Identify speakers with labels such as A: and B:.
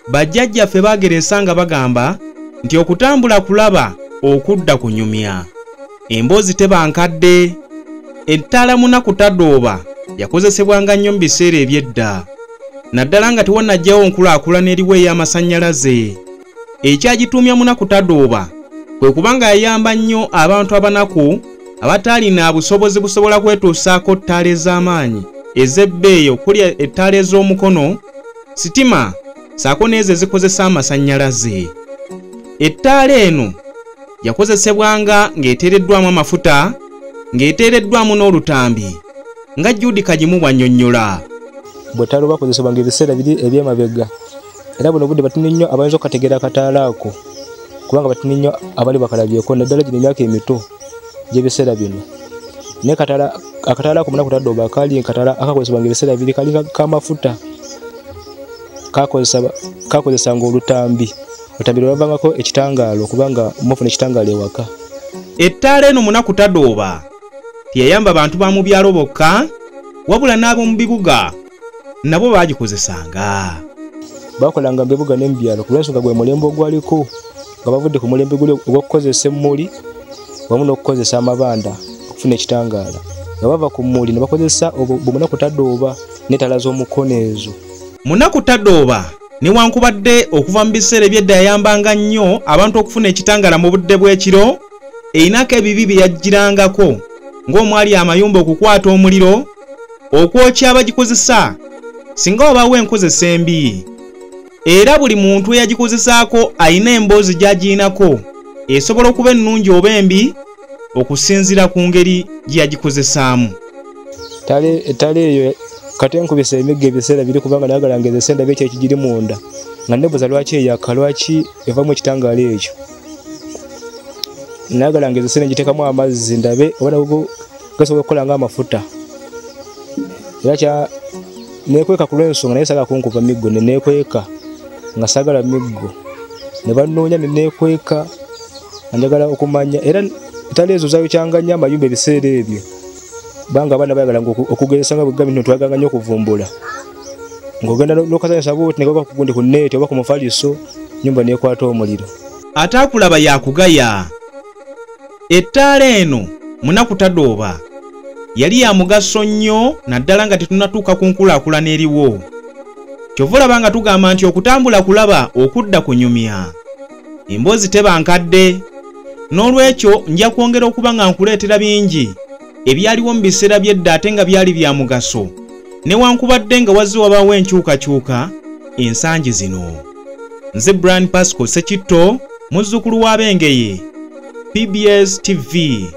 A: bajjajjaffe baageresa nga bagamba nti okutambula kulaba okudda kunyumya. Emboozi teba nkadde. Ettaala munakutadooba yakozesebwanga nnyo mu biseera eby'edda, naddala nga tewannajjawo nkulaakulana eriwo ey'amasannyalaze. Ekyagituumya munakutadooba kwe kubanga yayamba nnyo abantu abanaku abataalina busobozi busobola kwetuusaako ttaala ez'amaanyi ez'ebbeeyi okuli ettaala ez'omukono, sitima saako n'ezo ezikozesa amasannyalaze. Ettaala eno yakozesebwanga ng'eteereddwamu amafuta, ng'eteereddwamu n'olutambi, nga Judy Kagimu bw'annyonnyola.
B: Bw'ettaala bakozesebwanga ebiseera biri eby'emabega, era buno budde batono nnyo abayinza okukategeera akataala ako, kubanga batono nnyo abali bakalabyeko naddala gino emyaka emito gy'ebiseera bino. Naye akataala ako munakutadooba kaali nkataala akakozesebwanga ebiseera biri kali k'amafuta, kakozesanga olutambi lwavangako ekitangaalo kubanga mufuna ekitangaalo ewaka.
A: Ettaala eno munakutadooba teyayamba bantu ba mu byalo bokka, wabula n'ab'omu bibuga nabo baagikozesanga.
B: Bakolanga mu bibuga ne mu byalo kulw'ensonga gwe mulembe ogwaliko nga bavudde ku mulembe guli ogw'okukozesa emmuli wamu n'okukozesa amabanda okufuna ekitangaala. Nga bava ku mmuli ne bakozesa munakutadooba n'ettaala z'omukono ezo. Munakutadooba
A: newankubadde okuva mu biseera eby'edda yayambanga nnyo abantu okufuna ekitangaala mu budde bw'ekiro, erinako ebibi bye yajjirangako ng'omwali amayumba okukwata omuliro, okwokya abagikozesa singa wabaawo enkozesa embi. Era buli muntu eyagikozesaako alina emboozi gy'agirinako esobola okuba ennungi oba embi okusinziira ku ngeri gye yagikozesaamu.
B: Ettaala eyo kati enkubisa emigga ebiseera biri kubanga nayagalanga ezo esenda b'ekyo ekigiri munda nga nebuuza lwaki eyaka, lwaki evamu ekitangaala ekyo. Nayagalanga ezo esenda ngiteekamu amazzi ndabe oba nago gasobola okukola ng'amafuta. Era neekweka ku lw'ensonga naye saagala kunkuba miggo, ne neekweka nga saagala miggo, ne bannoonya ne neekweka nga njagala okumanya. Era ettaala ezo zaayokyanga nnyo amayumba ebiseera ebyo, banga abaana bayagalanga okugezesa nga bwegambye nti twaganga nnyo okuvumbula. Ng'ogenda n'okazanyisa bw'oti ne gaba ku neeti oba ku mufaliso, nnyumba n'ekwata omuliro.
A: Ataakulaba yakugaya. Ettaala eno munakutadooba yali ya mugaso nnyo naddala nga tetunnatuuka ku nkulaakulana eriwo. Kyova olaba nga tugamba nti okutambula kulaba okudda kunyumya. Emboozi teba nkadde, n'olwekyo nja kwongera okuba nga nkuleetera bingi ebyaliwo mu biseera by'edda ate nga byali bya mugaso, newankubadde nga wazze wabaawo enkyukakyuka ensangi zino. Nze Brian Pascal Ssekitto, muzzukulu w'Abengeye, PBS TV.